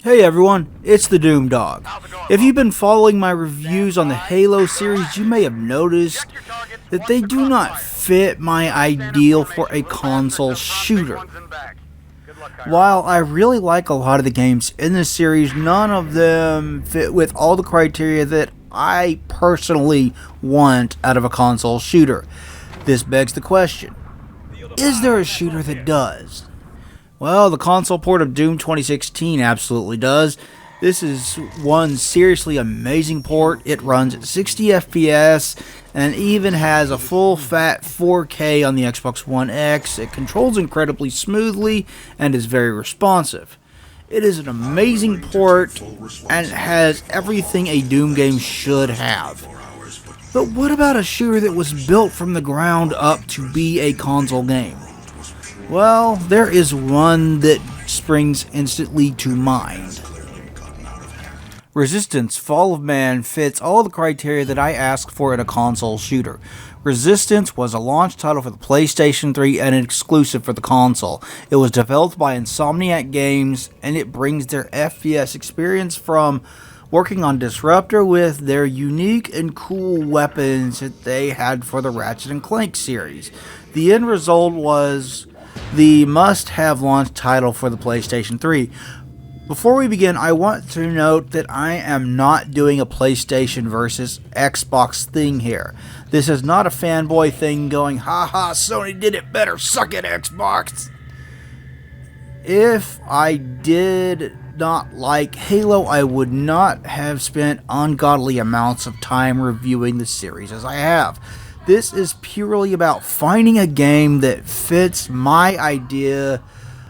Hey everyone, it's the Doom Dog. If you've been following my reviews on the Halo series, you may have noticed that they do not fit my ideal for a console shooter. While I really like a lot of the games in this series, none of them fit with all the criteria that I personally want out of a console shooter. This begs the question, is there a shooter that does? Well, the console port of Doom 2016 absolutely does. This is one seriously amazing port. It runs at 60 FPS and even has a full fat 4K on the Xbox One X. It controls incredibly smoothly and is very responsive. It is an amazing port and has everything a Doom game should have. But what about a shooter that was built from the ground up to be a console game? Well, there is one that springs instantly to mind. Resistance Fall of Man fits all the criteria that I ask for in a console shooter. Resistance was a launch title for the PlayStation 3 and an exclusive for the console. It was developed by Insomniac Games, and it brings their FPS experience from working on Disruptor with their unique and cool weapons that they had for the Ratchet & Clank series. The end result was the must-have launch title for the PlayStation 3. Before we begin, I want to note that I am not doing a PlayStation versus Xbox thing here. This is not a fanboy thing going, haha, Sony did it better, suck it Xbox. If I did not like Halo, I would not have spent ungodly amounts of time reviewing the series as I have. This is purely about finding a game that fits my idea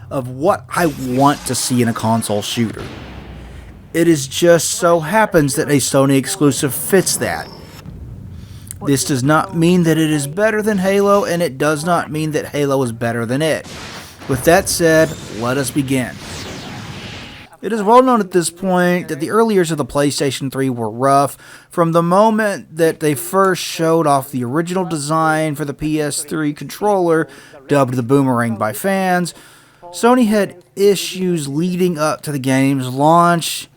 of what I want to see in a console shooter. It is just so happens that a Sony exclusive fits that. This does not mean that it is better than Halo, and it does not mean that Halo is better than it. With that said, let us begin. It is well known at this point that the early years of the PlayStation 3 were rough. From the moment that they first showed off the original design for the PS3 controller, dubbed the Boomerang by fans, Sony had issues leading up to the game's launch,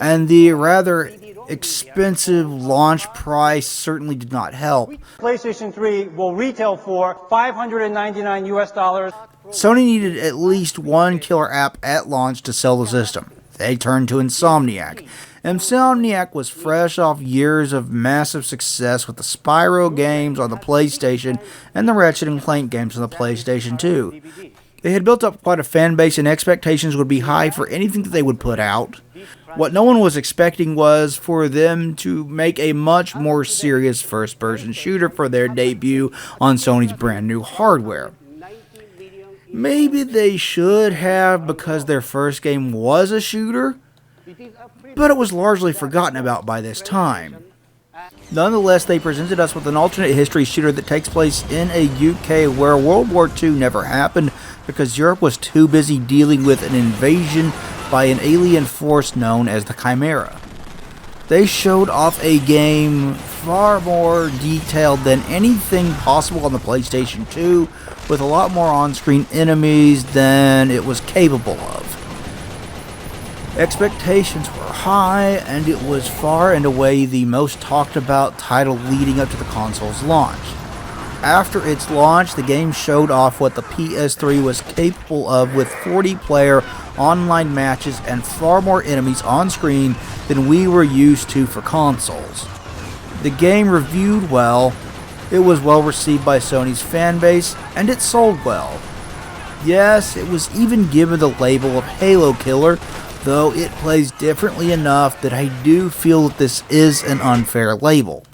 and the rather expensive launch price certainly did not help. PlayStation 3 will retail for $599 US. Sony needed at least one killer app at launch to sell the system. They turned to Insomniac. Insomniac was fresh off years of massive success with the Spyro games on the PlayStation and the Ratchet & Clank games on the PlayStation 2. They had built up quite a fan base and expectations would be high for anything that they would put out. What no one was expecting was for them to make a much more serious first-person shooter for their debut on Sony's brand new hardware. Maybe they should have because their first game was a shooter, but it was largely forgotten about by this time. Nonetheless, they presented us with an alternate history shooter that takes place in a UK where World War II never happened because Europe was too busy dealing with an invasion by an alien force known as the Chimera. They showed off a game far more detailed than anything possible on the PlayStation 2, with a lot more on-screen enemies than it was capable of. Expectations were high, and it was far and away the most talked about title leading up to the console's launch. After its launch, the game showed off what the PS3 was capable of with 40-player online matches and far more enemies on screen than we were used to for consoles. The game reviewed well, it was well received by Sony's fanbase, and it sold well. Yes, it was even given the label of Halo Killer, though it plays differently enough that I do feel that this is an unfair label.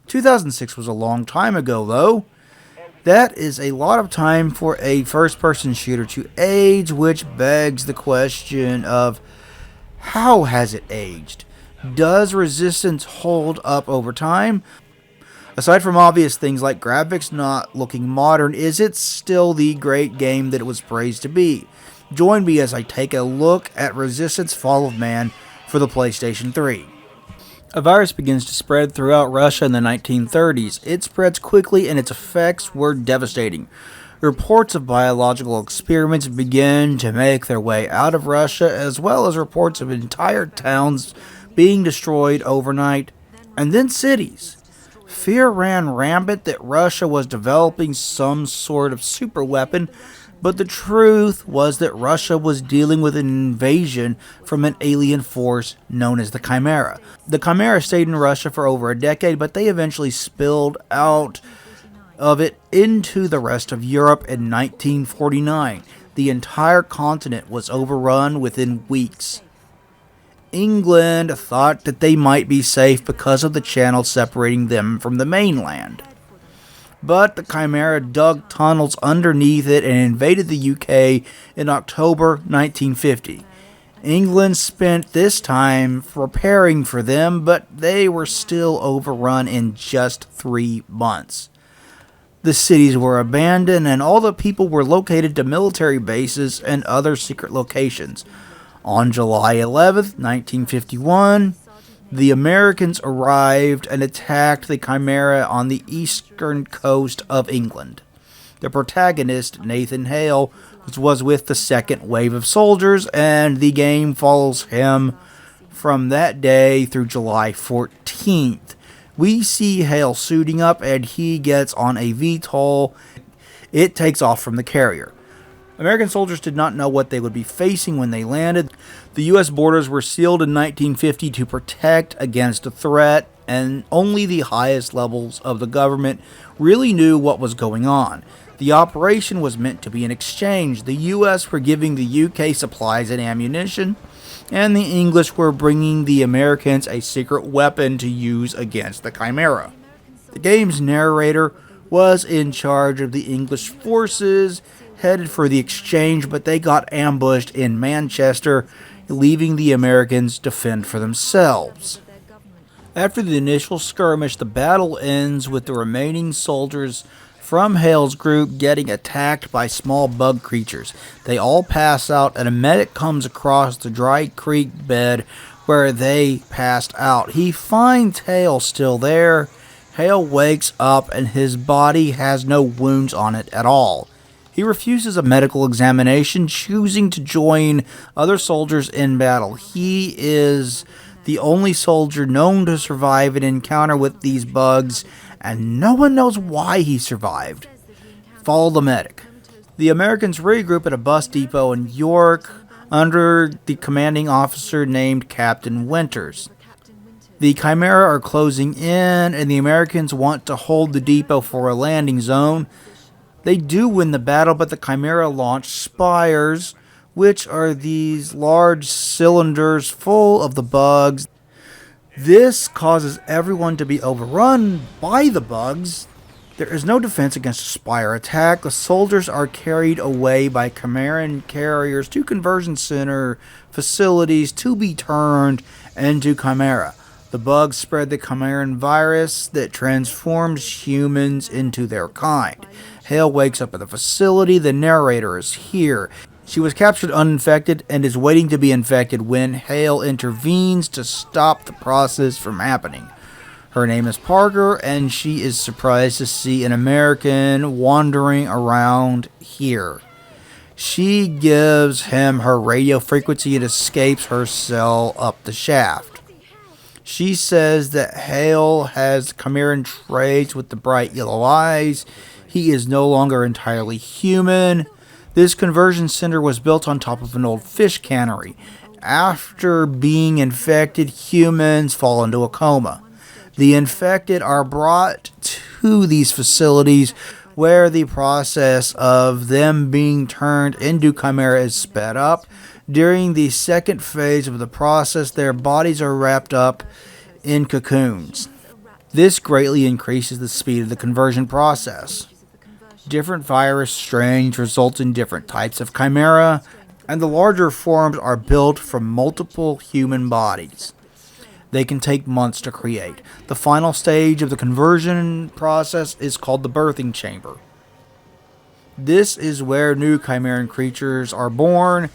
2006 was a long time ago, though. That is a lot of time for a first-person shooter to age, which begs the question of how has it aged? Does Resistance hold up over time? Aside from obvious things like graphics not looking modern, is it still the great game that it was praised to be? Join me as I take a look at Resistance Fall of Man for the PlayStation 3. A virus begins to spread throughout Russia in the 1930s. It spreads quickly and its effects were devastating. Reports of biological experiments begin to make their way out of Russia, as well as reports of entire towns being destroyed overnight, and then cities. Fear ran rampant that Russia was developing some sort of superweapon, but the truth was that Russia was dealing with an invasion from an alien force known as the Chimera. The Chimera stayed in Russia for over a decade, but they eventually spilled out of it into the rest of Europe in 1949. The entire continent was overrun within weeks. England thought that they might be safe because of the channel separating them from the mainland. But the Chimera dug tunnels underneath it and invaded the UK in October 1950. England spent this time preparing for them, but they were still overrun in just 3 months. The cities were abandoned and all the people were located to military bases and other secret locations. On July 11th, 1951, the Americans arrived and attacked the Chimera on the eastern coast of England. The protagonist, Nathan Hale, was with the second wave of soldiers, and the game follows him from that day through July 14th. We see Hale suiting up, and he gets on a VTOL. It takes off from the carrier. American soldiers did not know what they would be facing when they landed. The U.S. borders were sealed in 1950 to protect against a threat, and only the highest levels of the government really knew what was going on. The operation was meant to be an exchange. The U.S. were giving the U.K. supplies and ammunition, and the English were bringing the Americans a secret weapon to use against the Chimera. The game's narrator was in charge of the English forces headed for the exchange, but they got ambushed in Manchester, leaving the Americans to fend for themselves. After the initial skirmish, the battle ends with the remaining soldiers from Hale's group getting attacked by small bug creatures. They all pass out, and a medic comes across the dry creek bed where they passed out. He finds Hale still there. Hale wakes up, and his body has no wounds on it at all. He refuses a medical examination, choosing to join other soldiers in battle. He is the only soldier known to survive an encounter with these bugs, and no one knows why he survived. Follow the medic. The Americans regroup at a bus depot in York under the commanding officer named Captain Winters. The Chimera are closing in, and the Americans want to hold the depot for a landing zone. They do win the battle, but the Chimera launch spires, which are these large cylinders full of the bugs. This causes everyone to be overrun by the bugs. There is no defense against a spire attack. The soldiers are carried away by Chimeran carriers to conversion center facilities to be turned into Chimera. The bugs spread the Chimeran virus that transforms humans into their kind. Hale wakes up at the facility. The narrator is here. She was captured uninfected and is waiting to be infected when Hale intervenes to stop the process from happening. Her name is Parker, and she is surprised to see an American wandering around here. She gives him her radio frequency and escapes her cell up the shaft. She says that Hale has Chimeran traits with the bright yellow eyes. He is no longer entirely human. This conversion center was built on top of an old fish cannery. After being infected, humans fall into a coma. The infected are brought to these facilities where the process of them being turned into Chimera is sped up. During the second phase of the process, their bodies are wrapped up in cocoons. This greatly increases the speed of the conversion process. Different virus strains result in different types of Chimera, and the larger forms are built from multiple human bodies. They can take months to create. The final stage of the conversion process is called the birthing chamber. This is where new Chimeran creatures are born.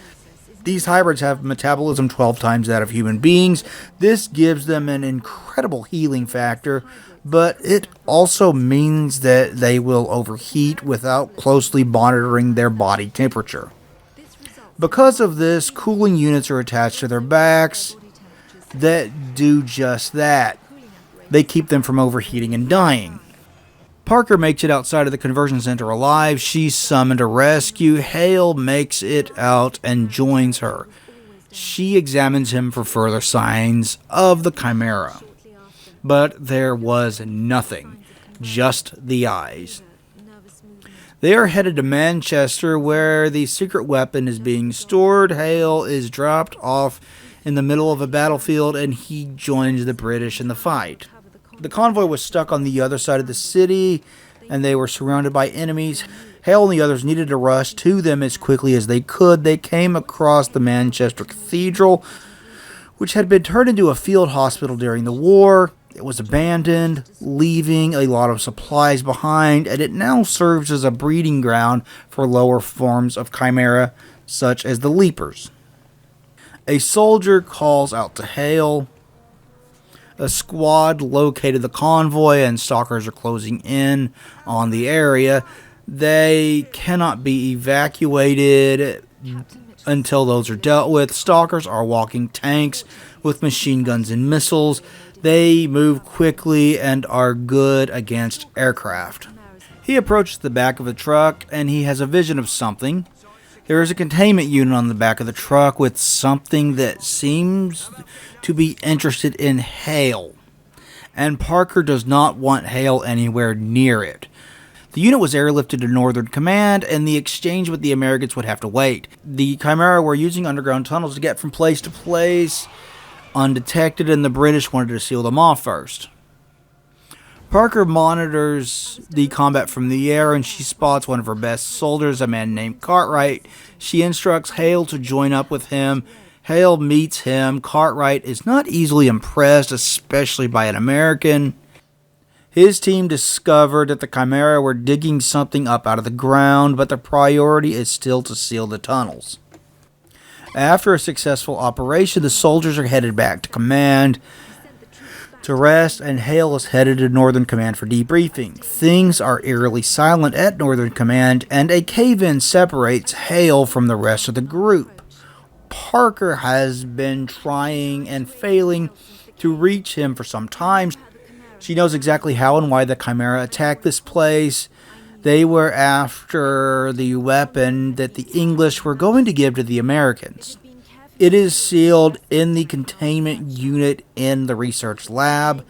These hybrids have metabolism 12 times that of human beings. This gives them an incredible healing factor, but it also means that they will overheat without closely monitoring their body temperature. Because of this, cooling units are attached to their backs that do just that. They keep them from overheating and dying. Parker makes it outside of the conversion center alive. She's summoned to rescue. Hale makes it out and joins her. She examines him for further signs of the Chimera. But there was nothing, just the eyes. They are headed to Manchester, where the secret weapon is being stored. Hale is dropped off in the middle of a battlefield, and he joins the British in the fight. The convoy was stuck on the other side of the city, and they were surrounded by enemies. Hale and the others needed to rush to them as quickly as they could. They came across the Manchester Cathedral, which had been turned into a field hospital during the war. It was abandoned, leaving a lot of supplies behind, and it now serves as a breeding ground for lower forms of Chimera, such as the Leapers. A soldier calls out to Hale. A squad located the convoy, and stalkers are closing in on the area. They cannot be evacuated until those are dealt with. Stalkers are walking tanks with machine guns and missiles. They move quickly and are good against aircraft. He approaches the back of the truck, and he has a vision of something. There is a containment unit on the back of the truck with something that seems to be interested in Hale, and Parker does not want Hale anywhere near it. The unit was airlifted to Northern Command, and the exchange with the Americans would have to wait. The Chimera were using underground tunnels to get from place to place undetected, and the British wanted to seal them off first. Parker monitors the combat from the air, and she spots one of her best soldiers, a man named Cartwright. She instructs Hale to join up with him. Hale meets him. Cartwright is not easily impressed, especially by an American. His team discovered that the Chimera were digging something up out of the ground, but the priority is still to seal the tunnels. After a successful operation, the soldiers are headed back to command to rest, and Hale is headed to Northern Command for debriefing. Things are eerily silent at Northern Command, and a cave-in separates Hale from the rest of the group. Parker has been trying and failing to reach him for some time. She knows exactly how and why the Chimera attacked this place. They were after the weapon that the English were going to give to the Americans. It is sealed in the containment unit in the research lab,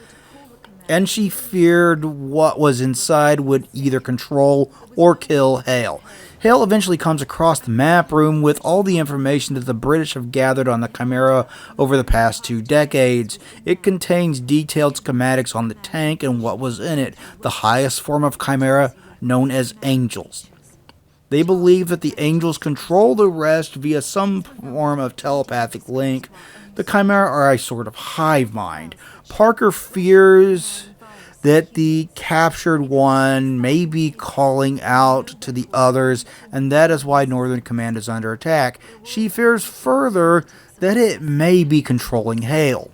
and she feared what was inside would either control or kill Hale. Hale eventually comes across the map room with all the information that the British have gathered on the Chimera over the past 2 decades. It contains detailed schematics on the tank and what was in it, the highest form of Chimera known as Angels. They believe that the Angels control the rest via some form of telepathic link. The Chimera are a sort of hive mind. Parker fears that the captured one may be calling out to the others, and that is why Northern Command is under attack. She fears further that it may be controlling Hale.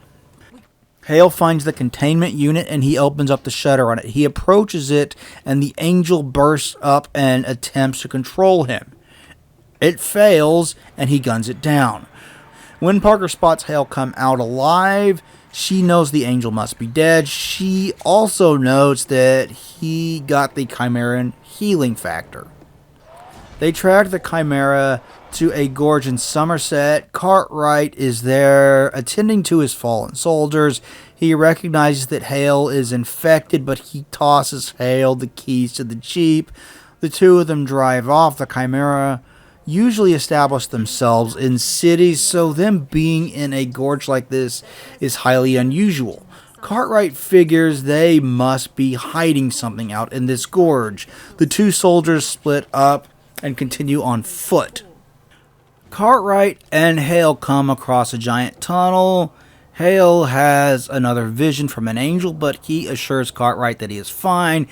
Hale finds the containment unit, and he opens up the shutter on it. He approaches it, and the Angel bursts up and attempts to control him. It fails, and he guns it down. When Parker spots Hale come out alive, she knows the Angel must be dead. She also notes that he got the Chimeran healing factor. They track the Chimera to a gorge in Somerset. Cartwright is there attending to his fallen soldiers. He recognizes that Hale is infected, but he tosses Hale the keys to the Jeep. The two of them drive off. The Chimera usually establish themselves in cities, so them being in a gorge like this is highly unusual. Cartwright figures they must be hiding something out in this gorge. The two soldiers split up and continue on foot. Cartwright and Hale come across a giant tunnel. Hale has another vision from an angel, but he assures Cartwright that he is fine.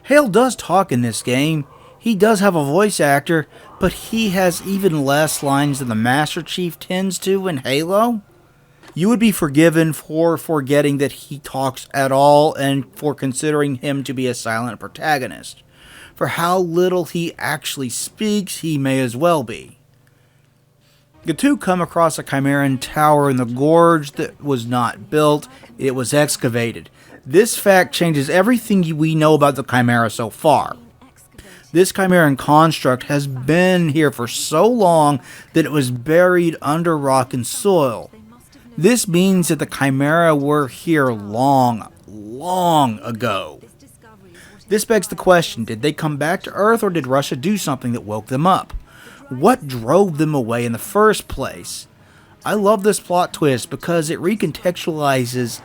Hale does talk in this game. He does have a voice actor, but he has even less lines than the Master Chief tends to in Halo. You would be forgiven for forgetting that he talks at all and for considering him to be a silent protagonist. For how little he actually speaks, he may as well be. The two come across a Chimeran tower in the gorge that was not built, it was excavated. This fact changes everything we know about the Chimera so far. This Chimeran construct has been here for so long that it was buried under rock and soil. This means that the Chimera were here long, long ago. This begs the question, did they come back to Earth or did Russia do something that woke them up? What drove them away in the first place? I love this plot twist because it recontextualizes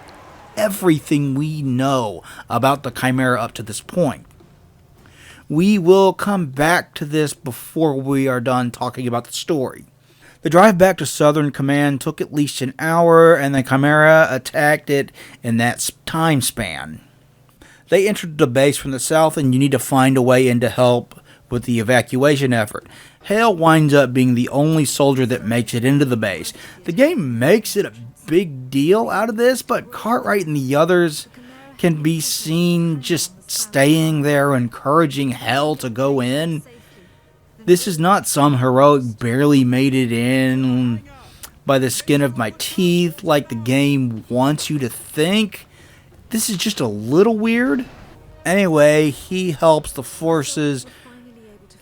everything we know about the Chimera up to this point. We will come back to this before we are done talking about the story. The drive back to Southern Command took at least an hour, and the Chimera attacked it in that time span. They entered the base from the south, and you need to find a way in to help with the evacuation effort. Hale winds up being the only soldier that makes it into the base. The game makes it a big deal out of this, but Cartwright and the others can be seen just staying there, encouraging Hale to go in. This is not some heroic barely made it in by the skin of my teeth like the game wants you to think. This is just a little weird. Anyway, he helps the forces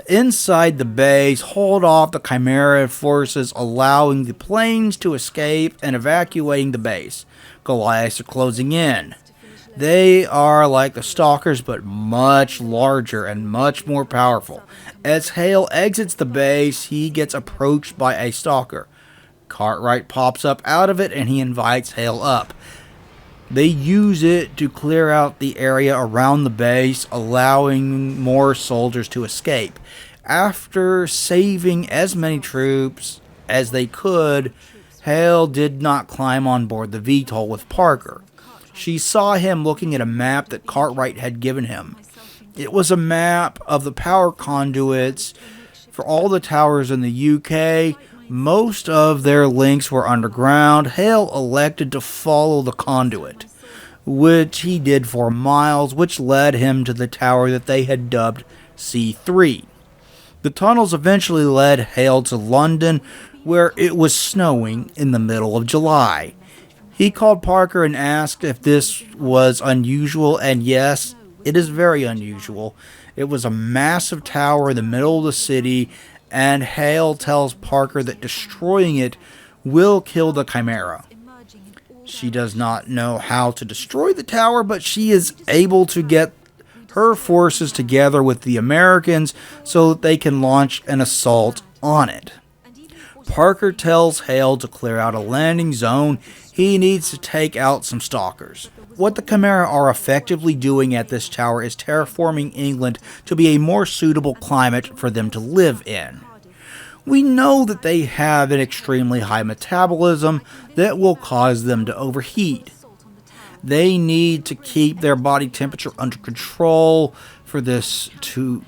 inside the base hold off the Chimera forces, allowing the planes to escape and evacuating the base. Goliaths are closing in. They are like the Stalkers, but much larger and much more powerful. As Hale exits the base, he gets approached by a Stalker. Cartwright pops up out of it and he invites Hale up. They use it to clear out the area around the base, allowing more soldiers to escape. After saving as many troops as they could, Hale did not climb on board the VTOL with Parker. She saw him looking at a map that Cartwright had given him. It was a map of the power conduits for all the towers in the UK. Most of their links were underground. Hale elected to follow the conduit, which he did for miles, which led him to the tower that they had dubbed C3. The tunnels eventually led Hale to London, where it was snowing in the middle of July. He called Parker and asked if this was unusual, and yes, it is very unusual. It was a massive tower in the middle of the city, and Hale tells Parker that destroying it will kill the Chimera. She does not know how to destroy the tower, but she is able to get her forces together with the Americans so that they can launch an assault on it. Parker tells Hale to clear out a landing zone. He needs to take out some Stalkers. What the Chimera are effectively doing at this tower is terraforming England to be a more suitable climate for them to live in. We know that they have an extremely high metabolism that will cause them to overheat. They need to keep their body temperature under control for this to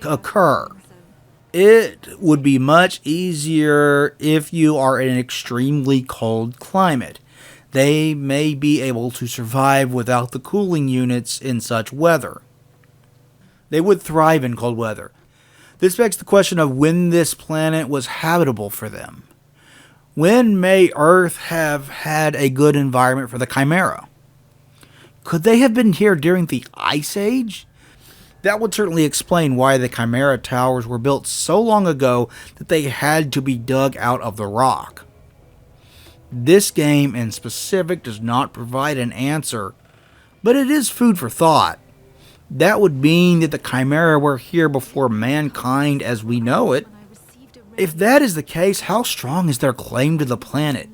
occur. It would be much easier if you are in an extremely cold climate. They may be able to survive without the cooling units in such weather. They would thrive in cold weather. This begs the question of when this planet was habitable for them. When may Earth have had a good environment for the Chimera? Could they have been here during the Ice Age? That would certainly explain why the Chimera towers were built so long ago that they had to be dug out of the rock. This game in specific does not provide an answer, but it is food for thought. That would mean that the Chimera were here before mankind as we know it. If that is the case, how strong is their claim to the planet?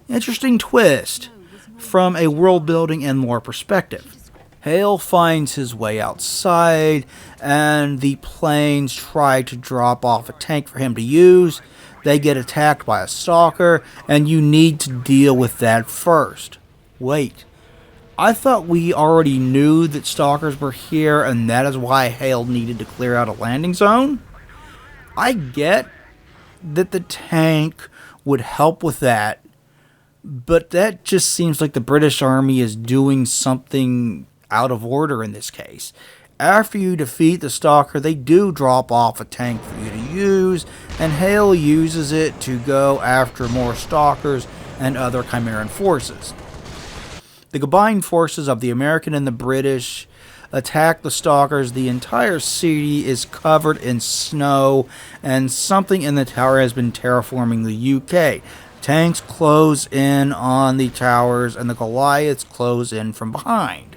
Interesting twist from a world building and lore perspective. Hale finds his way outside, and the planes try to drop off a tank for him to use. They get attacked by a Stalker, and you need to deal with that first. Wait, I thought we already knew that Stalkers were here, and that is why Hale needed to clear out a landing zone? I get that the tank would help with that, But that just seems like the British Army is doing something out of order in this case. After you defeat the Stalker, they do drop off a tank for you to use, and Hale uses it to go after more Stalkers and other Chimeran forces. The combined forces of the American and the British attack the Stalkers. The entire city is covered in snow, and something in the tower has been terraforming the UK. Tanks close in on the towers, and the Goliaths close in from behind.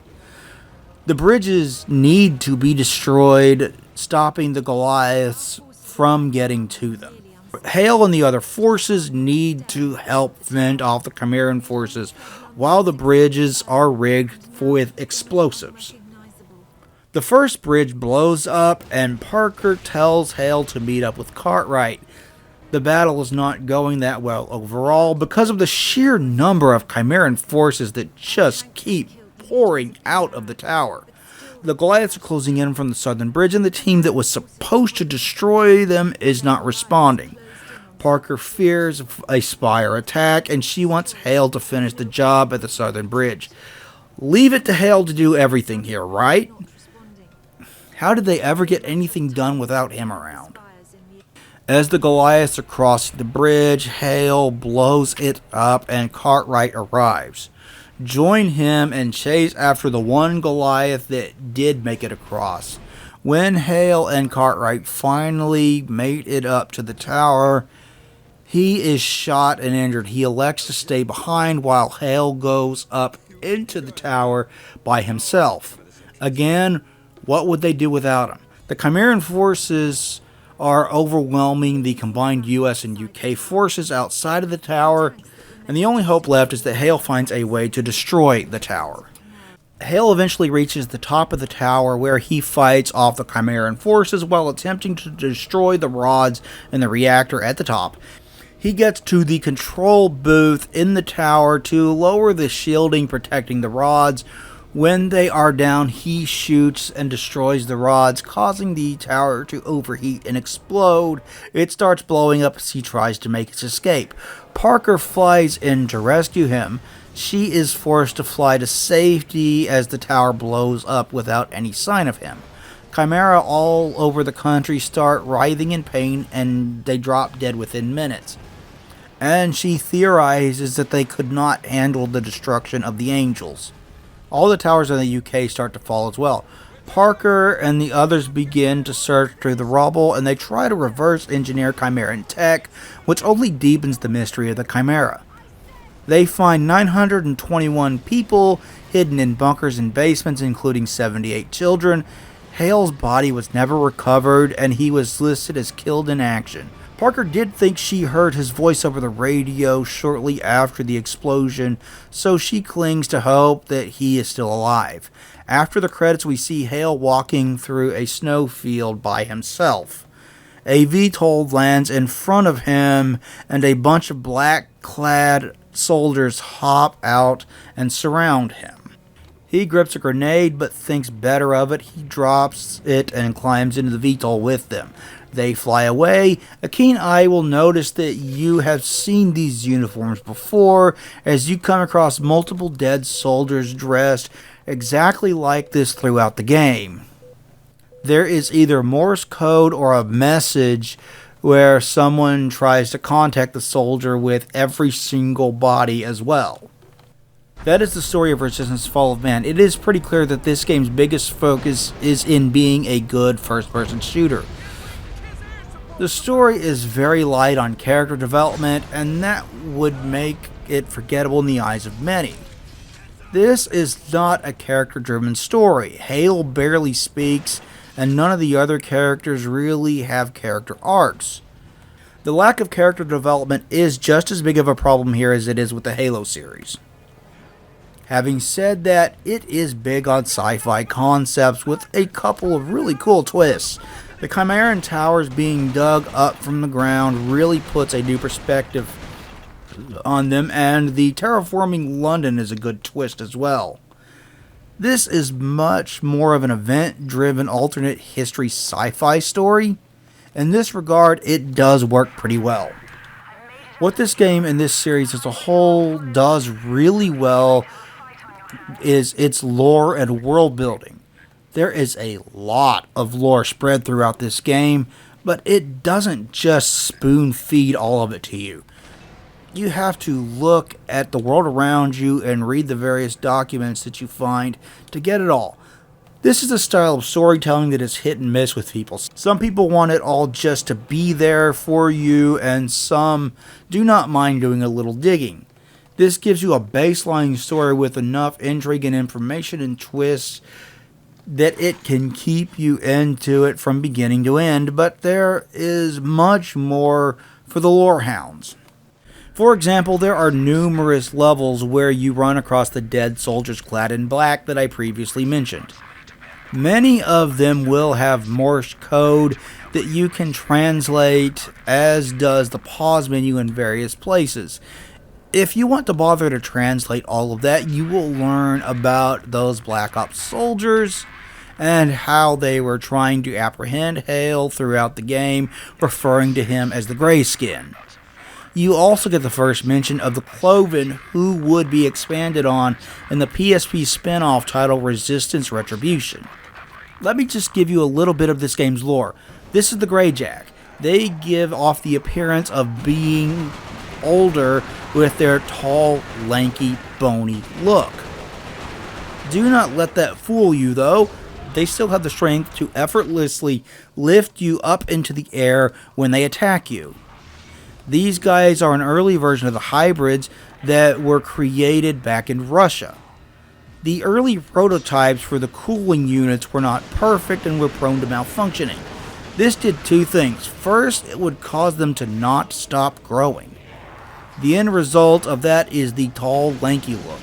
The bridges need to be destroyed, stopping the Goliaths from getting to them. Hale and the other forces need to help fend off the Chimeran forces while the bridges are rigged with explosives. The first bridge blows up, and Parker tells Hale to meet up with Cartwright. The battle is not going that well overall because of the sheer number of Chimeran forces that just keep pouring out of the tower. The Goliaths are closing in from the southern bridge, and the team that was supposed to destroy them is not responding. Parker fears a Spire attack, and she wants Hale to finish the job at the southern bridge. Leave it to Hale to do everything here, right? How did they ever get anything done without him around? As the Goliaths are crossing the bridge, Hale blows it up and Cartwright arrives. Join him and chase after the one Goliath that did make it across. When Hale and Cartwright finally made it up to the tower, he is shot and injured. He elects to stay behind while Hale goes up into the tower by himself. Again, what would they do without him? The Chimeran forces are overwhelming the combined US and UK forces outside of the tower, and the only hope left is that Hale finds a way to destroy the tower. Hale eventually reaches the top of the tower where he fights off the Chimeran forces while attempting to destroy the rods in the reactor at the top. He gets to the control booth in the tower to lower the shielding protecting the rods. When they are down, he shoots and destroys the rods, causing the tower to overheat and explode. It starts blowing up as he tries to make his escape. Parker flies in to rescue him. She is forced to fly to safety as the tower blows up without any sign of him. Chimera all over the country start writhing in pain, and they drop dead within minutes. And she theorizes that they could not handle the destruction of the angels. All the towers in the UK start to fall as well. Parker and the others begin to search through the rubble, and they try to reverse engineer Chimeran tech, which only deepens the mystery of the Chimera. They find 921 people hidden in bunkers and basements, including 78 children. Hale's body was never recovered, and he was listed as killed in action. Parker did think she heard his voice over the radio shortly after the explosion, so she clings to hope that he is still alive. After the credits, we see Hale walking through a snowfield by himself. A VTOL lands in front of him, and a bunch of black-clad soldiers hop out and surround him. He grips a grenade, but thinks better of it. He drops it and climbs into the VTOL with them. They fly away. A keen eye will notice that you have seen these uniforms before, as you come across multiple dead soldiers dressed exactly like this throughout the game. There is either Morse code or a message where someone tries to contact the soldier with every single body as well. That is the story of Resistance Fall of Man. It is pretty clear that this game's biggest focus is in being a good first-person shooter. The story is very light on character development, and that would make it forgettable in the eyes of many. This is not a character-driven story. Hale barely speaks, and none of the other characters really have character arcs. The lack of character development is just as big of a problem here as it is with the Halo series. Having said that, it is big on sci-fi concepts with a couple of really cool twists. The Chimeran towers being dug up from the ground really puts a new perspective on them, and the terraforming London is a good twist as well. This is much more of an event-driven alternate history sci-fi story. In this regard, it does work pretty well. What this game and this series as a whole does really well is its lore and world building. There is a lot of lore spread throughout this game, but it doesn't just spoon feed all of it to you. You have to look at the world around you and read the various documents that you find to get it all. This is a style of storytelling that is hit and miss with people. Some people want it all just to be there for you, and some do not mind doing a little digging. This gives you a baseline story with enough intrigue and information and twists that it can keep you into it from beginning to end, but there is much more for the lore hounds. For example, there are numerous levels where you run across the dead soldiers clad in black that I previously mentioned. Many of them will have Morse code that you can translate, as does the pause menu in various places. If you want to bother to translate all of that, you will learn about those Black Ops soldiers and how they were trying to apprehend Hale throughout the game, referring to him as the Grayskin. You also get the first mention of the Cloven, who would be expanded on in the PSP spin-off titled Resistance Retribution. Let me just give you a little bit of this game's lore. This is the Greyjack. They give off the appearance of being older with their tall, lanky, bony look. Do not let that fool you, though. They still have the strength to effortlessly lift you up into the air when they attack you. These guys are an early version of the hybrids that were created back in Russia. The early prototypes for the cooling units were not perfect and were prone to malfunctioning. This did two things. First, it would cause them to not stop growing. The end result of that is the tall, lanky look.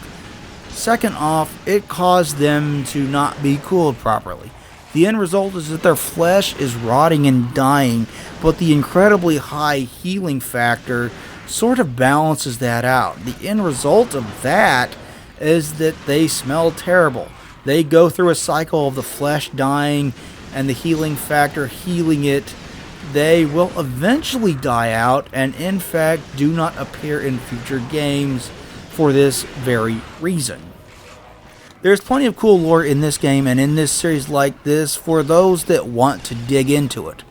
Second off, it caused them to not be cooled properly. The end result is that their flesh is rotting and dying, but the incredibly high healing factor sort of balances that out. The end result of that is that they smell terrible. They go through a cycle of the flesh dying and the healing factor healing it. They will eventually die out and in fact do not appear in future games for this very reason. There's plenty of cool lore in this game and in this series like this for those that want to dig into it.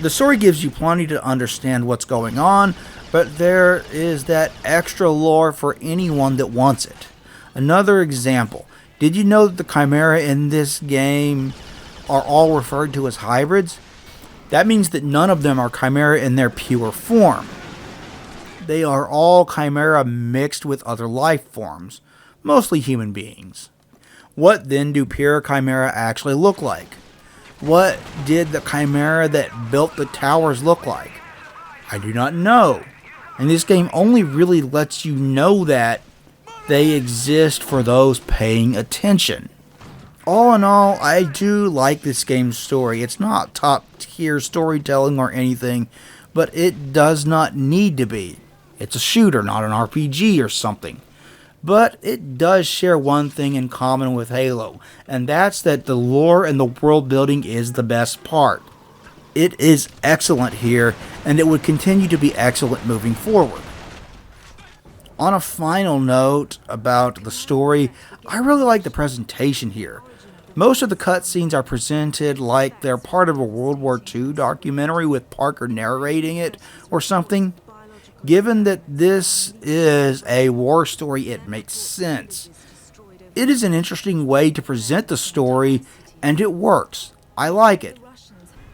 The story gives you plenty to understand what's going on, but there is that extra lore for anyone that wants it. Another example, did you know that the Chimera in this game are all referred to as hybrids? That means that none of them are Chimera in their pure form. They are all Chimera mixed with other life forms, mostly human beings. What then do pure Chimera actually look like? What did the Chimera that built the towers look like? I do not know. And this game only really lets you know that they exist for those paying attention. All in all, I do like this game's story. It's not top tier storytelling or anything, but it does not need to be. It's a shooter, not an RPG or something. But it does share one thing in common with Halo, and that's that the lore and the world building is the best part. It is excellent here, and it would continue to be excellent moving forward. On a final note about the story, I really like the presentation here. Most of the cutscenes are presented like they're part of a World War II documentary with Parker narrating it or something. Given that this is a war story, it makes sense. It is an interesting way to present the story, and it works. I like it.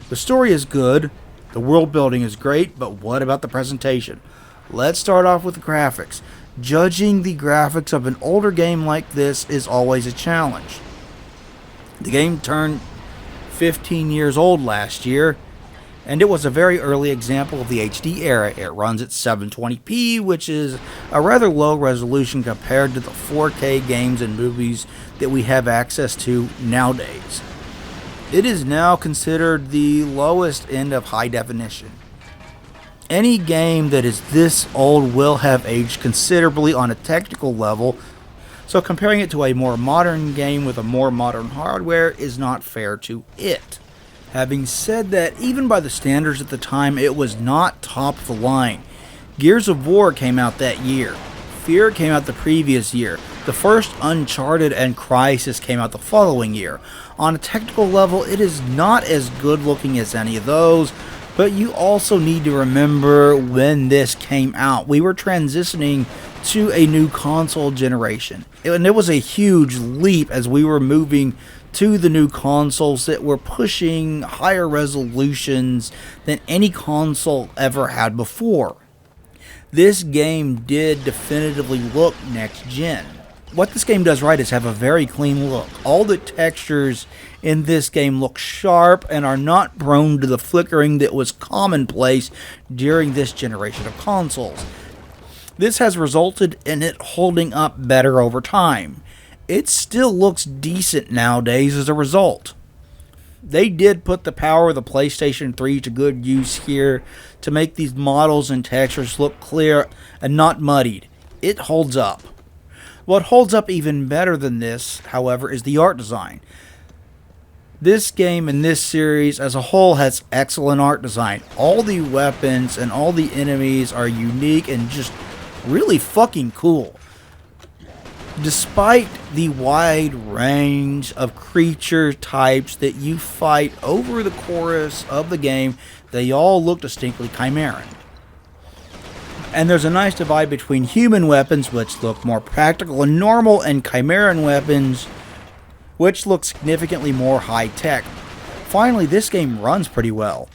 The story is good, the world building is great, but what about the presentation? Let's start off with the graphics. Judging the graphics of an older game like this is always a challenge. The game turned 15 years old last year, and it was a very early example of the HD era. It runs at 720p, which is a rather low resolution compared to the 4K games and movies that we have access to nowadays. It is now considered the lowest end of high definition. Any game that is this old will have aged considerably on a technical level, so comparing it to a more modern game with a more modern hardware is not fair to it. Having said that, even by the standards at the time, it was not top of the line. Gears of War came out that year. Fear came out the previous year. The first Uncharted and Crysis came out the following year. On a technical level, it is not as good looking as any of those, but you also need to remember when this came out. We were transitioning to a new console generation, and it was a huge leap as we were moving to the new consoles that were pushing higher resolutions than any console ever had before. This game did definitively look next gen. What this game does right is have a very clean look. All the textures in this game look sharp and are not prone to the flickering that was commonplace during this generation of consoles. This has resulted in it holding up better over time. It still looks decent nowadays as a result. They did put the power of the PlayStation 3 to good use here to make these models and textures look clear and not muddied. It holds up. What holds up even better than this, however, is the art design. This game and this series as a whole has excellent art design. All the weapons and all the enemies are unique and just really fucking cool. Despite the wide range of creature types that you fight over the course of the game, they all look distinctly Chimeran. And there's a nice divide between human weapons, which look more practical and normal, and Chimeran weapons, which look significantly more high-tech. Finally, this game runs pretty well.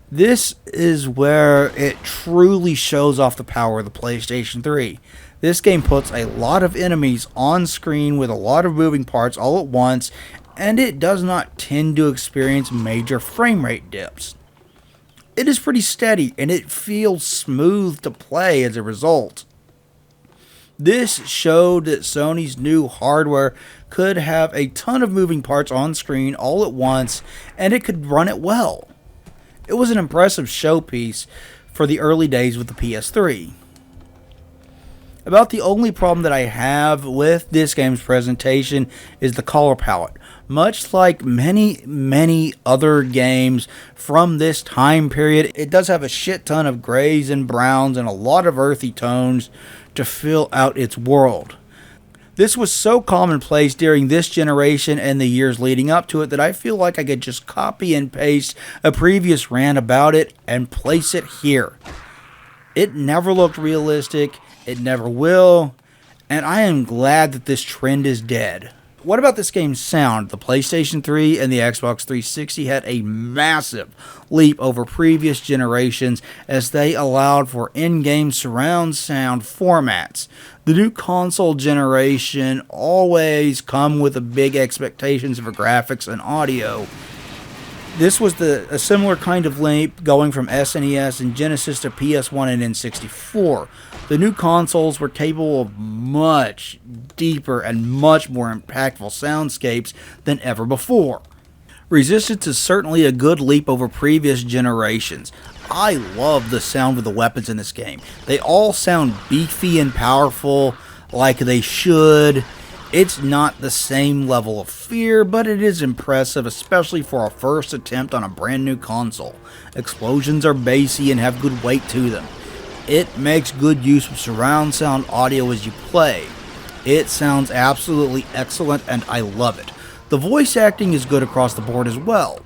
This is where it truly shows off the power of the PlayStation 3. This game puts a lot of enemies on screen with a lot of moving parts all at once, and it does not tend to experience major frame rate dips. It is pretty steady, and it feels smooth to play as a result. This showed that Sony's new hardware could have a ton of moving parts on screen all at once, and it could run it well. It was an impressive showpiece for the early days with the PS3. About the only problem that I have with this game's presentation is the color palette. Much like many other games from this time period, it does have a shit ton of grays and browns and a lot of earthy tones to fill out its world. This was so commonplace during this generation and the years leading up to it that I feel like I could just copy and paste a previous rant about it and place it here. It never looked realistic, it never will, and I am glad that this trend is dead. What about this game's sound? The PlayStation 3 and the Xbox 360 had a massive leap over previous generations as they allowed for in-game surround sound formats. The new console generation always come with a big expectations for graphics and audio. This was a similar kind of leap going from SNES and Genesis to PS1 and N64. The new consoles were capable of much deeper and much more impactful soundscapes than ever before. Resistance is certainly a good leap over previous generations. I love the sound of the weapons in this game. They all sound beefy and powerful like they should. It's not the same level of fear, but it is impressive, especially for a first attempt on a brand new console. Explosions are bassy and have good weight to them. It makes good use of surround sound audio as you play. It sounds absolutely excellent and I love it. The voice acting is good across the board as well.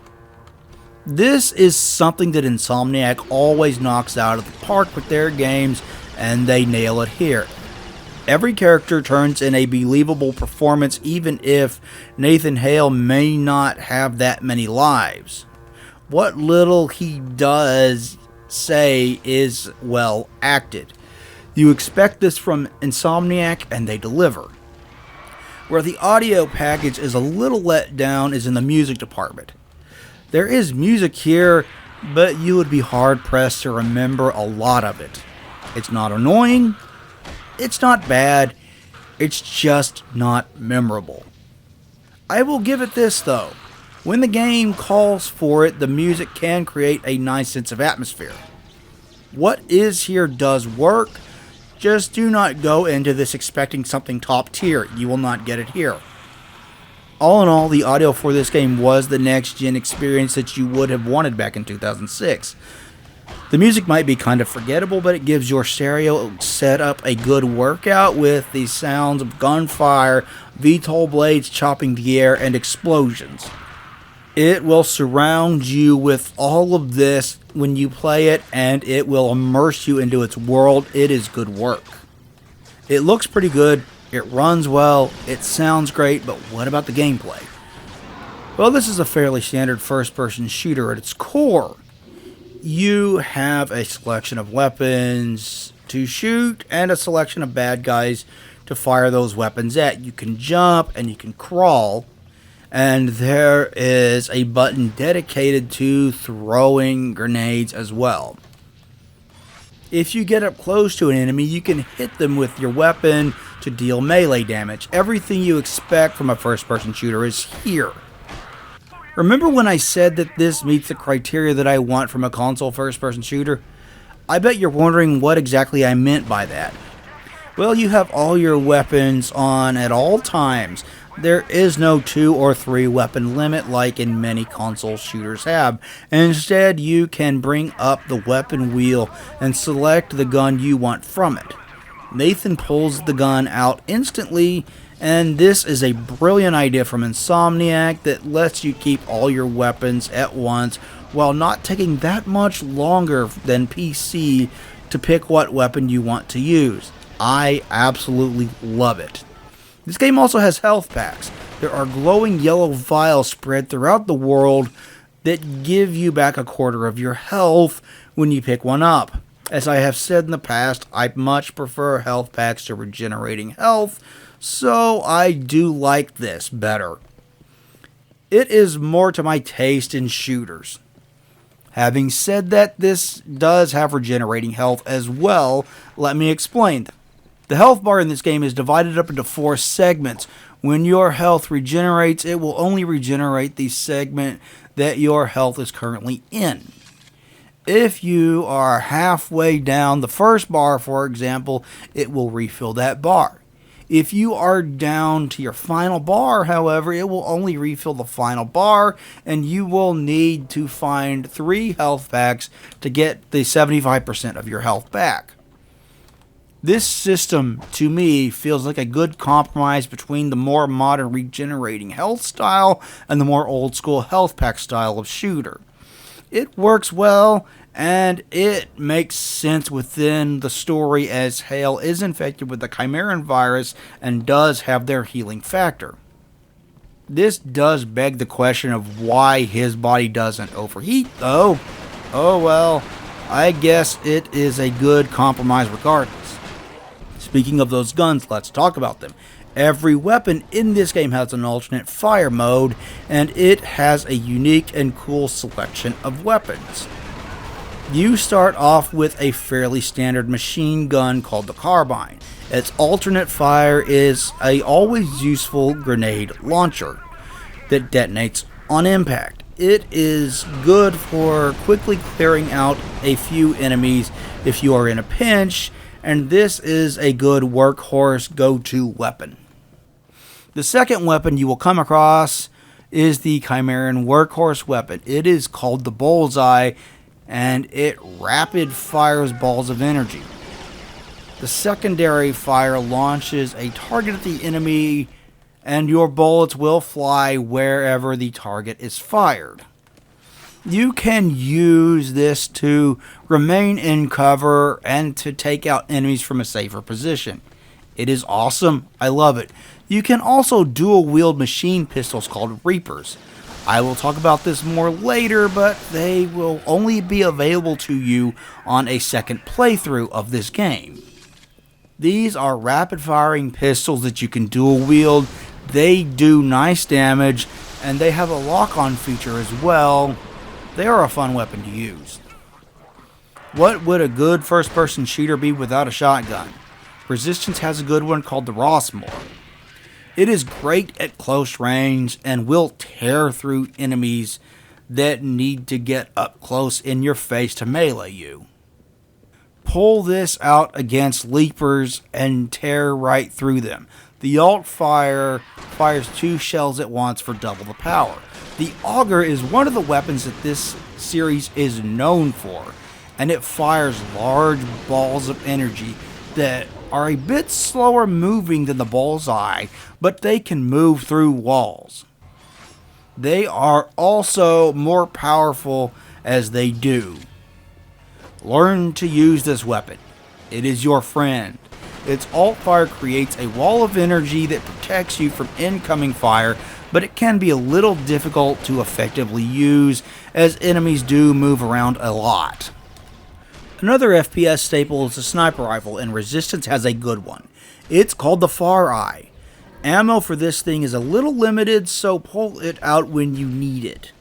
This is something that Insomniac always knocks out of the park with their games, and they nail it here. Every character turns in a believable performance, even if Nathan Hale may not have that many lives. What little he does say is well acted. You expect this from Insomniac, and they deliver. Where the audio package is a little let down is in the music department. There is music here, but you would be hard pressed to remember a lot of it. It's not annoying. It's not bad, it's just not memorable. I will give it this though. When the game calls for it, the music can create a nice sense of atmosphere. What is here does work, just do not go into this expecting something top tier. You will not get it here. All in all, the audio for this game was the next gen experience that you would have wanted back in 2006. The music might be kind of forgettable, but it gives your stereo set up a good workout with the sounds of gunfire, VTOL blades chopping the air, and explosions. It will surround you with all of this when you play it, and it will immerse you into its world. It is good work. It looks pretty good, it runs well, it sounds great, but what about the gameplay? Well, this is a fairly standard first-person shooter at its core. You have a selection of weapons to shoot and a selection of bad guys to fire those weapons at. You can jump and you can crawl, and there is a button dedicated to throwing grenades as well. If you get up close to an enemy, you can hit them with your weapon to deal melee damage. Everything you expect from a first-person shooter is here. Remember when I said that this meets the criteria that I want from a console first-person shooter? I bet you're wondering what exactly I meant by that. Well, you have all your weapons on at all times. There is no 2 or 3 weapon limit like in many console shooters have. Instead, you can bring up the weapon wheel and select the gun you want from it. Nathan pulls the gun out instantly, and this is a brilliant idea from Insomniac that lets you keep all your weapons at once while not taking that much longer than PC to pick what weapon you want to use. I absolutely love it. This game also has health packs. There are glowing yellow vials spread throughout the world that give you back a quarter of your health when you pick one up. As I have said in the past, I much prefer health packs to regenerating health, so I do like this better. It is more to my taste in shooters. Having said that, this does have regenerating health as well. Let me explain. The health bar in this game is divided up into 4 segments. When your health regenerates, it will only regenerate the segment that your health is currently in. If you are halfway down the first bar, for example, it will refill that bar. If you are down to your final bar, however, it will only refill the final bar, and you will need to find 3 health packs to get the 75% of your health back. This system, to me, feels like a good compromise between the more modern regenerating health style and the more old school health pack style of shooter. It works well, and it makes sense within the story as Hale is infected with the Chimeran virus and does have their healing factor. This does beg the question of why his body doesn't overheat, though. Oh well, I guess it is a good compromise regardless. Speaking of those guns, let's talk about them. Every weapon in this game has an alternate fire mode, and it has a unique and cool selection of weapons. You start off with a fairly standard machine gun called the carbine. Its alternate fire is a always useful grenade launcher that detonates on impact. It is good for quickly clearing out a few enemies if you are in a pinch, and this is a good workhorse go-to weapon. The second weapon you will come across is the Chimeran Workhorse weapon. It is called the Bullseye, and it rapid fires balls of energy. The secondary fire launches a target at the enemy, and your bullets will fly wherever the target is fired. You can use this to remain in cover and to take out enemies from a safer position. It is awesome. I love it. You can also dual wield machine pistols called Reapers. I will talk about this more later, but they will only be available to you on a second playthrough of this game. These are rapid firing pistols that you can dual wield. They do nice damage, and they have a lock-on feature as well. They are a fun weapon to use. What would a good first-person shooter be without a shotgun? Resistance has a good one called the Rossmore. It is great at close range and will tear through enemies that need to get up close in your face to melee you. Pull this out against leapers and tear right through them. The alt fire fires 2 shells at once for double the power. The Auger is one of the weapons that this series is known for. and it fires large balls of energy that are a bit slower moving than the bullseye, but they can move through walls. They are also more powerful as they do. Learn to use this weapon. It is your friend. Its alt fire creates a wall of energy that protects you from incoming fire, but it can be a little difficult to effectively use as enemies do move around a lot. Another FPS staple is the sniper rifle, and Resistance has a good one. It's called the Far Eye. Ammo for this thing is a little limited, so pull it out when you need it.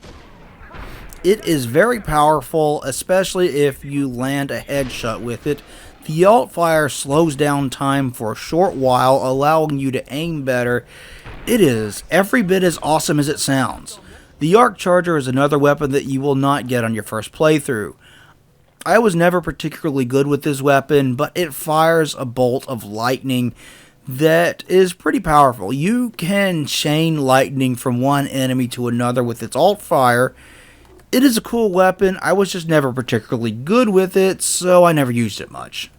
It is very powerful, especially if you land a headshot with it. The alt fire slows down time for a short while, allowing you to aim better. It is every bit as awesome as it sounds. The arc charger is another weapon that you will not get on your first playthrough. I was never particularly good with this weapon, but it fires a bolt of lightning that is pretty powerful. You can chain lightning from one enemy to another with its alt fire. It is a cool weapon. I was just never particularly good with it, so I never used it much.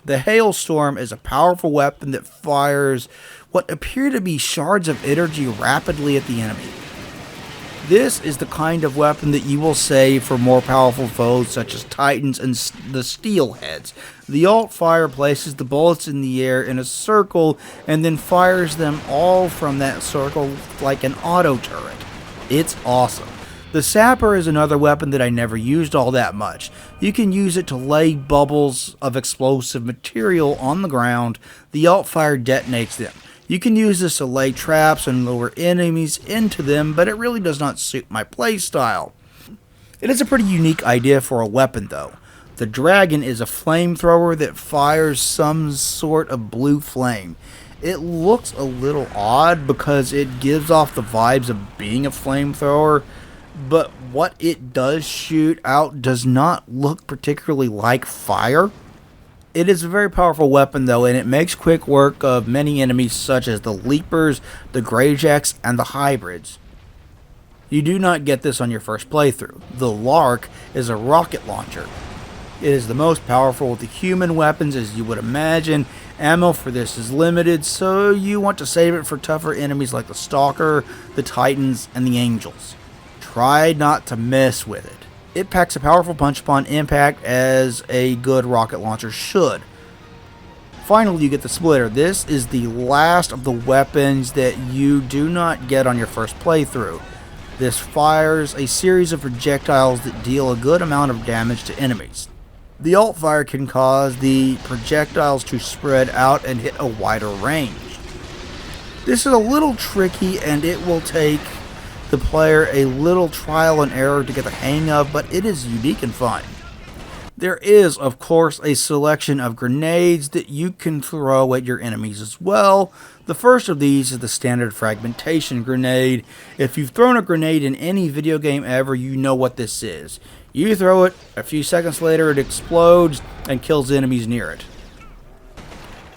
The Hailstorm is a powerful weapon that fires what appear to be shards of energy rapidly at the enemy. This is the kind of weapon that you will save for more powerful foes such as Titans and the Steelheads. The alt fire places the bullets in the air in a circle and then fires them all from that circle like an auto turret. It's awesome. The Sapper is another weapon that I never used all that much. You can use it to lay bubbles of explosive material on the ground. The alt fire detonates them. You can use this to lay traps and lure enemies into them, but it really does not suit my playstyle. It is a pretty unique idea for a weapon though. The Dragon is a flamethrower that fires some sort of blue flame. It looks a little odd because it gives off the vibes of being a flamethrower, but what it does shoot out does not look particularly like fire. It is a very powerful weapon though, and it makes quick work of many enemies such as the Leapers, the Greyjacks, and the Hybrids. You do not get this on your first playthrough. The Lark is a rocket launcher. It is the most powerful of the human weapons as you would imagine. Ammo for this is limited, so you want to save it for tougher enemies like the Stalker, the Titans, and the Angels. Try not to mess with it. It packs a powerful punch upon impact as a good rocket launcher should. Finally, you get the Splitter. This is the last of the weapons that you do not get on your first playthrough. This fires a series of projectiles that deal a good amount of damage to enemies. The alt fire can cause the projectiles to spread out and hit a wider range. This is a little tricky and it will take the player a little trial and error to get the hang of, but it is unique and fun. There is, of course, a selection of grenades that you can throw at your enemies as well. The first of these is the standard Fragmentation Grenade. If you've thrown a grenade in any video game ever, you know what this is. You throw it, a few seconds later it explodes and kills enemies near it.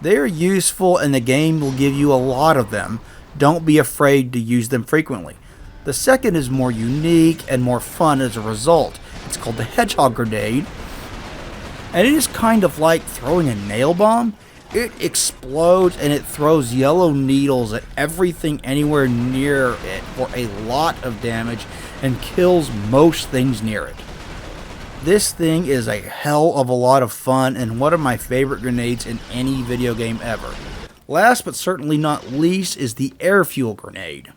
They are useful and the game will give you a lot of them. Don't be afraid to use them frequently. The second is more unique and more fun as a result. It's called the Hedgehog Grenade, and it is kind of like throwing a nail bomb. It explodes and it throws yellow needles at everything anywhere near it for a lot of damage and kills most things near it. This thing is a hell of a lot of fun and one of my favorite grenades in any video game ever. Last but certainly not least is the Air Fuel Grenade.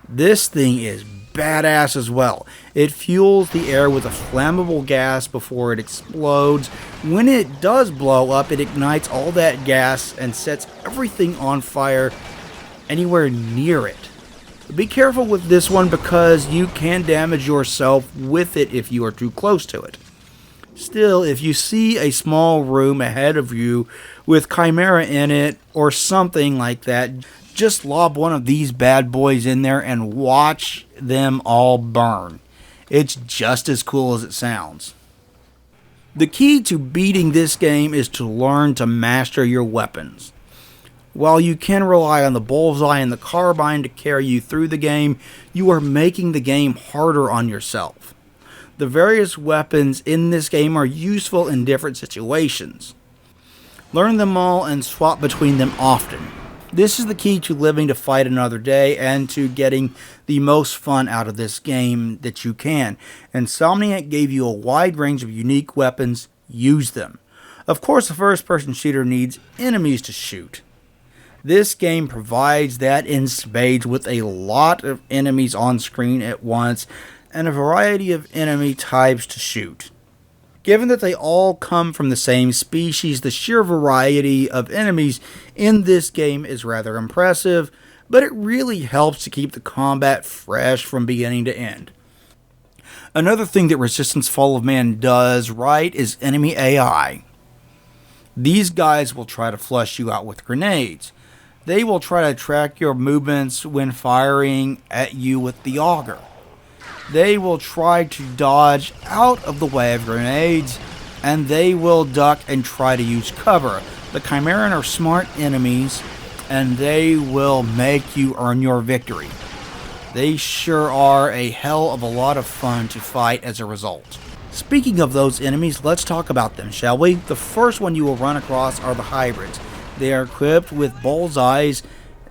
This thing is badass as well. It fuels the air with a flammable gas before it explodes. When it does blow up, it ignites all that gas and sets everything on fire anywhere near it. Be careful with this one because you can damage yourself with it if you are too close to it. Still, if you see a small room ahead of you with Chimera in it or something like that, just lob one of these bad boys in there and watch them all burn. It's just as cool as it sounds. The key to beating this game is to learn to master your weapons. While you can rely on the bullseye and the carbine to carry you through the game, you are making the game harder on yourself. The various weapons in this game are useful in different situations. Learn them all and swap between them often. This is the key to living to fight another day and to getting the most fun out of this game that you can. Insomniac gave you a wide range of unique weapons. Use them. Of course, the first-person shooter needs enemies to shoot. This game provides that in spades with a lot of enemies on screen at once and a variety of enemy types to shoot. Given that they all come from the same species, the sheer variety of enemies in this game is rather impressive, but it really helps to keep the combat fresh from beginning to end. Another thing that Resistance Fall of Man does right is enemy AI. These guys will try to flush you out with grenades. They will try to track your movements when firing at you with the Auger. They will try to dodge out of the way of grenades, and they will duck and try to use cover. The Chimeran are smart enemies, and they will make you earn your victory. They sure are a hell of a lot of fun to fight as a result. Speaking of those enemies, let's talk about them, shall we? The first one you will run across are the hybrids. They are equipped with bullseyes.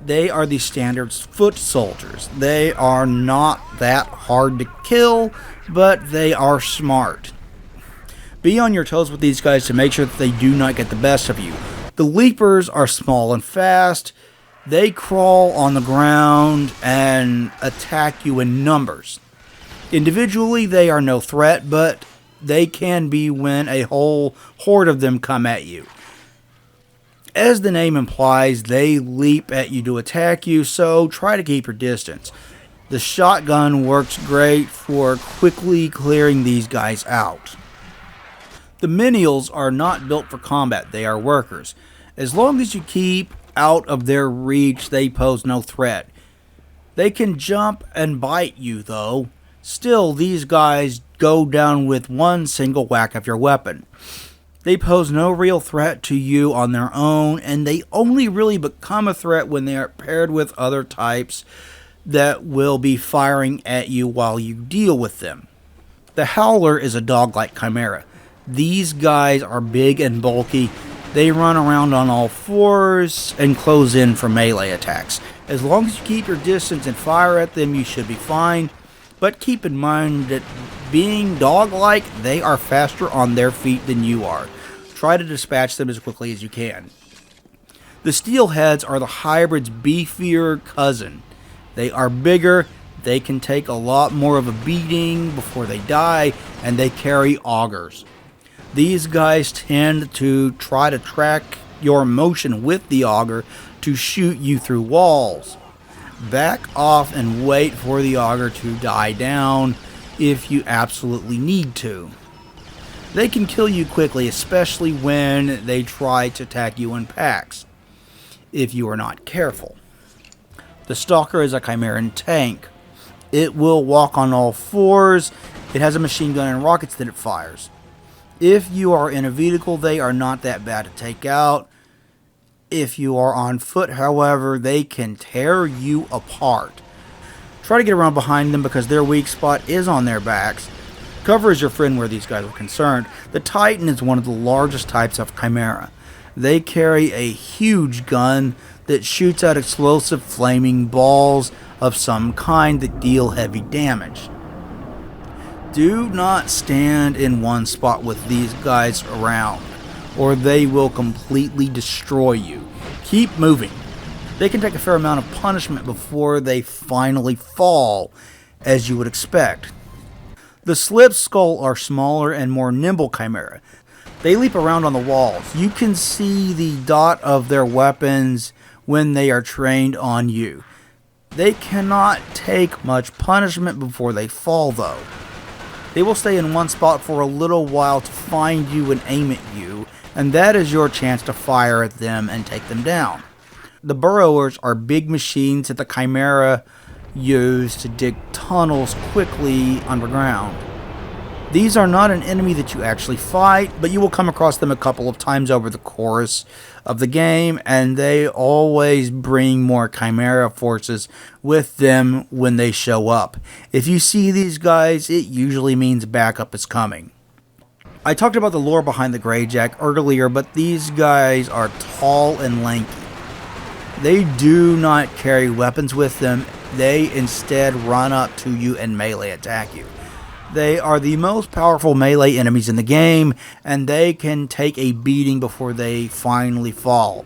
They are the standard foot soldiers. They are not that hard to kill, but they are smart. Be on your toes with these guys to make sure that they do not get the best of you. The leapers are small and fast. They crawl on the ground and attack you in numbers. Individually, they are no threat, but they can be when a whole horde of them come at you. As the name implies, they leap at you to attack you, so try to keep your distance. The shotgun works great for quickly clearing these guys out. The minions are not built for combat, they are workers. As long as you keep out of their reach, they pose no threat. They can jump and bite you, though. Still, these guys go down with one single whack of your weapon. They pose no real threat to you on their own, and they only really become a threat when they are paired with other types that will be firing at you while you deal with them. The Howler is a dog-like chimera. These guys are big and bulky. They run around on all fours and close in for melee attacks. As long as you keep your distance and fire at them, you should be fine. But keep in mind that being dog-like, they are faster on their feet than you are. Try to dispatch them as quickly as you can. The Steelheads are the hybrid's beefier cousin. They are bigger, they can take a lot more of a beating before they die, and they carry augers. These guys tend to try to track your motion with the auger to shoot you through walls. Back off and wait for the auger to die down if you absolutely need to. They can kill you quickly, especially when they try to attack you in packs, if you are not careful. The Stalker is a Chimeran tank. It will walk on all fours. It has a machine gun and rockets that it fires. If you are in a vehicle, they are not that bad to take out. If you are on foot, however, they can tear you apart. Try to get around behind them because their weak spot is on their backs. Cover is your friend where these guys are concerned. The Titan is one of the largest types of Chimera. They carry a huge gun that shoots out explosive flaming balls of some kind that deal heavy damage. Do not stand in one spot with these guys around, or they will completely destroy you. Keep moving. They can take a fair amount of punishment before they finally fall, as you would expect. The Slip Skull are smaller and more nimble Chimera. They leap around on the walls. You can see the dot of their weapons when they are trained on you. They cannot take much punishment before they fall, though. They will stay in one spot for a little while to find you and aim at you, and that is your chance to fire at them and take them down. The Burrowers are big machines that the Chimera use to dig tunnels quickly underground. These are not an enemy that you actually fight, but you will come across them a couple of times over the course of the game, and they always bring more Chimera forces with them when they show up. If you see these guys, it usually means backup is coming. I talked about the lore behind the Greyjack earlier, but these guys are tall and lanky. They do not carry weapons with them. They instead run up to you and melee attack you. They are the most powerful melee enemies in the game, and they can take a beating before they finally fall.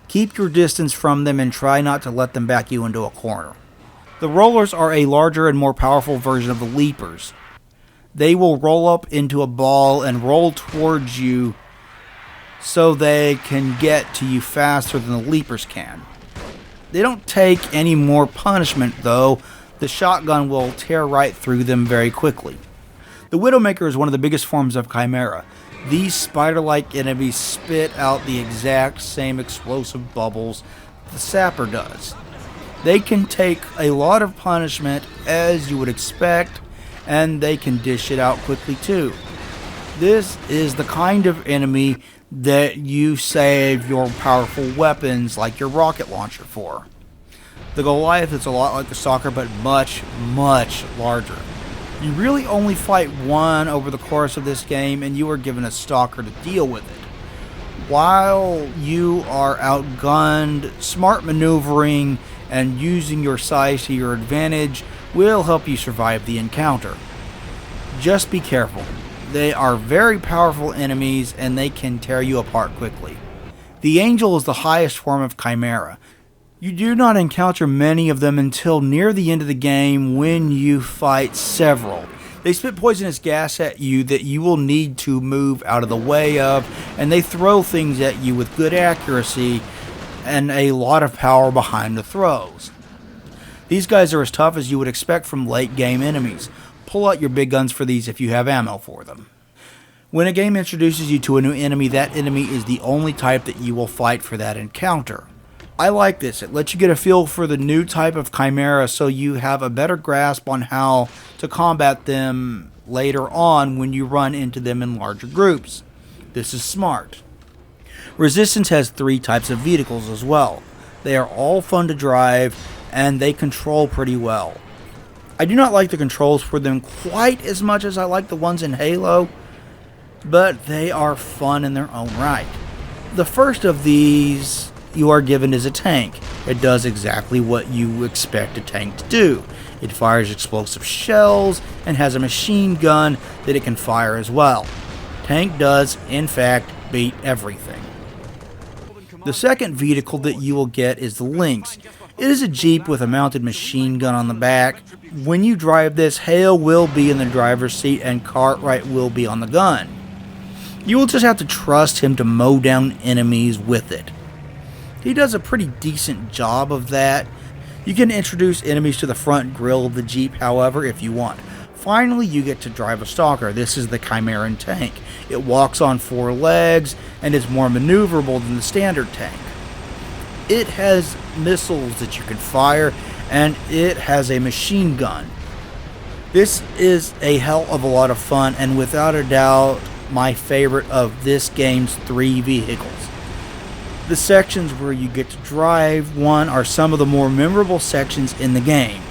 Keep your distance from them and try not to let them back you into a corner. The rollers are a larger and more powerful version of the leapers. They will roll up into a ball and roll towards you so they can get to you faster than the leapers can. They don't take any more punishment though. The shotgun will tear right through them very quickly. The Widowmaker is one of the biggest forms of Chimera. These spider-like enemies spit out the exact same explosive bubbles the Sapper does. They can take a lot of punishment as you would expect, and they can dish it out quickly too. This is the kind of enemy that you save your powerful weapons like your rocket launcher for. The Goliath is a lot like the Stalker, but much, much larger. You really only fight one over the course of this game, and you are given a Stalker to deal with it. While you are outgunned, smart maneuvering and using your size to your advantage will help you survive the encounter. Just be careful. They are very powerful enemies, and they can tear you apart quickly. The Angel is the highest form of Chimera. You do not encounter many of them until near the end of the game when you fight several. They spit poisonous gas at you that you will need to move out of the way of, and they throw things at you with good accuracy and a lot of power behind the throws. These guys are as tough as you would expect from late game enemies. Pull out your big guns for these if you have ammo for them. When a game introduces you to a new enemy, that enemy is the only type that you will fight for that encounter. I like this. It lets you get a feel for the new type of Chimera so you have a better grasp on how to combat them later on when you run into them in larger groups. This is smart. Resistance has 3 types of vehicles as well. They are all fun to drive and they control pretty well. I do not like the controls for them quite as much as I like the ones in Halo, but they are fun in their own right. The first of these you are given is a tank. It does exactly what you expect a tank to do. It fires explosive shells and has a machine gun that it can fire as well. Tank does, in fact, beat everything. The second vehicle that you will get is the Lynx. It is a Jeep with a mounted machine gun on the back. When you drive this, Hale will be in the driver's seat and Cartwright will be on the gun. You will just have to trust him to mow down enemies with it. He does a pretty decent job of that. You can introduce enemies to the front grille of the Jeep, however, if you want. Finally, you get to drive a Stalker. This is the Chimeran tank. It walks on 4 legs and is more maneuverable than the standard tank. It has missiles that you can fire, and it has a machine gun. This is a hell of a lot of fun, and without a doubt, my favorite of this game's 3 vehicles. The sections where you get to drive one are some of the more memorable sections in the game.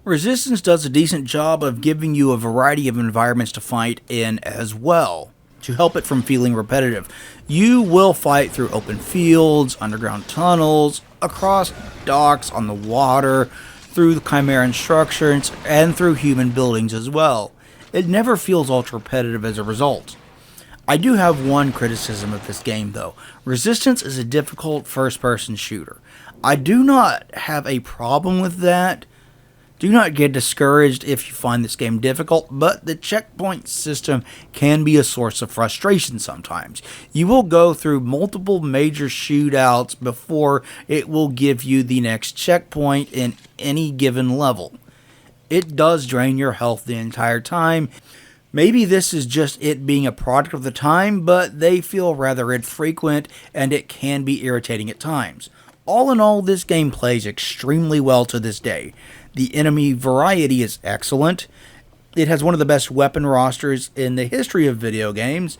Resistance does a decent job of giving you a variety of environments to fight in as well, to help it from feeling repetitive. You will fight through open fields, underground tunnels, across docks, on the water, through the Chimeran structures, and through human buildings as well. It never feels ultra repetitive as a result. I do have one criticism of this game though. Resistance is a difficult first-person shooter. I do not have a problem with that. Do not get discouraged if you find this game difficult, but the checkpoint system can be a source of frustration sometimes. You will go through multiple major shootouts before it will give you the next checkpoint in any given level. It does drain your health the entire time. Maybe this is just it being a product of the time, but they feel rather infrequent and it can be irritating at times. All in all, this game plays extremely well to this day. The enemy variety is excellent. It has one of the best weapon rosters in the history of video games.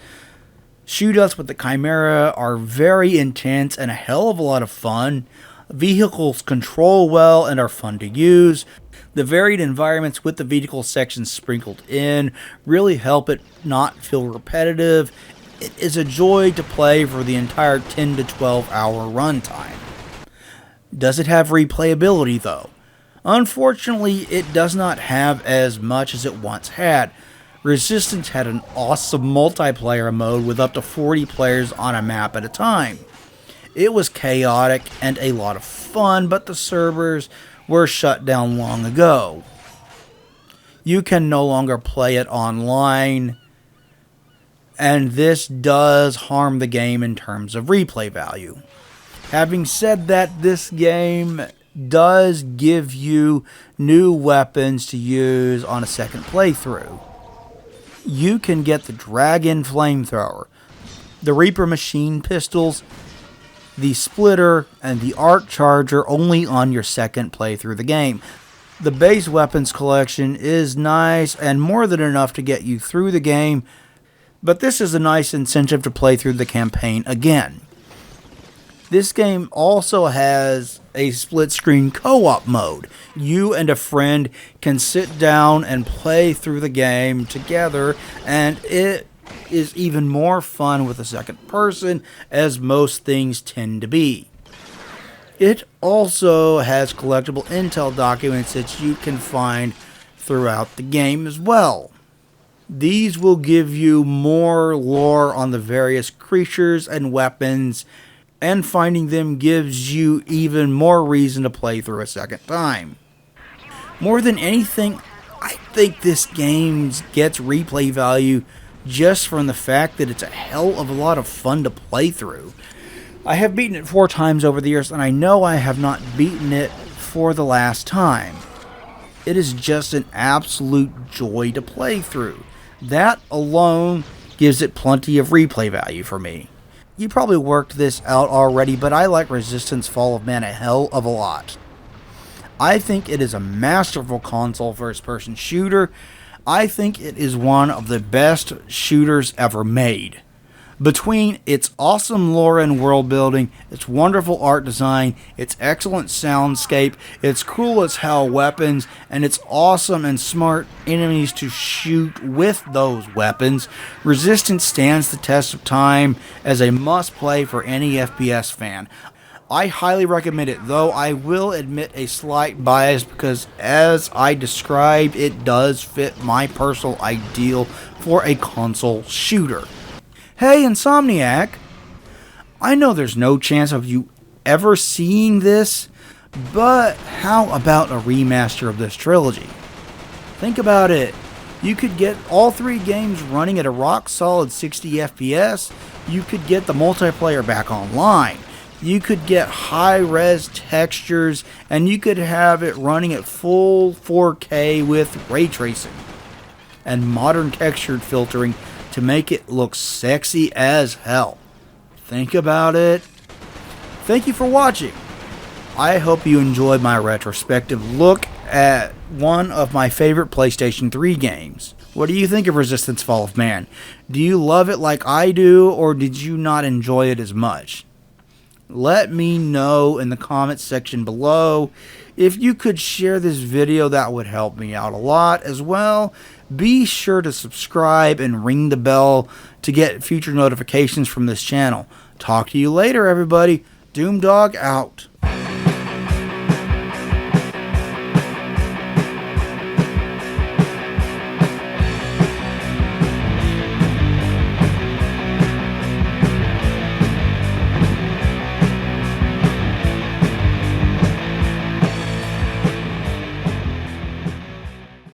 Shootouts with the Chimera are very intense and a hell of a lot of fun. Vehicles control well and are fun to use. The varied environments with the vehicle sections sprinkled in really help it not feel repetitive. It is a joy to play for the entire 10 to 12 hour runtime. Does it have replayability though? Unfortunately, it does not have as much as it once had. Resistance had an awesome multiplayer mode with up to 40 players on a map at a time. It was chaotic and a lot of fun, but the servers were shut down long ago. You can no longer play it online, and this does harm the game in terms of replay value. Having said that, this game does give you new weapons to use on a second playthrough. You can get the Dragon Flamethrower, the Reaper Machine Pistols, the Splitter, and the Arc Charger only on your second playthrough of the game. The base weapons collection is nice and more than enough to get you through the game, but this is a nice incentive to play through the campaign again. This game also has a split-screen co-op mode. You and a friend can sit down and play through the game together, and it is even more fun with a second person, as most things tend to be. It also has collectible intel documents that you can find throughout the game as well. These will give you more lore on the various creatures and weapons, and finding them gives you even more reason to play through a second time. More than anything, I think this game gets replay value just from the fact that it's a hell of a lot of fun to play through. I have beaten it 4 times over the years, and I know I have not beaten it for the last time. It is just an absolute joy to play through. That alone gives it plenty of replay value for me. You probably worked this out already, but I like Resistance Fall of Man a hell of a lot. I think it is a masterful console first-person shooter. I think it is one of the best shooters ever made. Between its awesome lore and world building, its wonderful art design, its excellent soundscape, its cool as hell weapons, and its awesome and smart enemies to shoot with those weapons, Resistance stands the test of time as a must-play for any FPS fan. I highly recommend it, though I will admit a slight bias because, as I described, it does fit my personal ideal for a console shooter. Hey, Insomniac, I know there's no chance of you ever seeing this, but how about a remaster of this trilogy? Think about it. You could get all 3 games running at a rock-solid 60 FPS. You could get the multiplayer back online. You could get high-res textures, and you could have it running at full 4K with ray tracing and modern textured filtering to make it look sexy as hell. Think about it. Thank you for watching. I hope you enjoyed my retrospective look at one of my favorite PlayStation 3 games. What do you think of Resistance Fall of Man? Do you love it like I do, or did you not enjoy it as much? Let me know in the comments section below. If you could share this video, that would help me out a lot as well. Be sure to subscribe and ring the bell to get future notifications from this channel. Talk to you later, everybody. Doomdog out.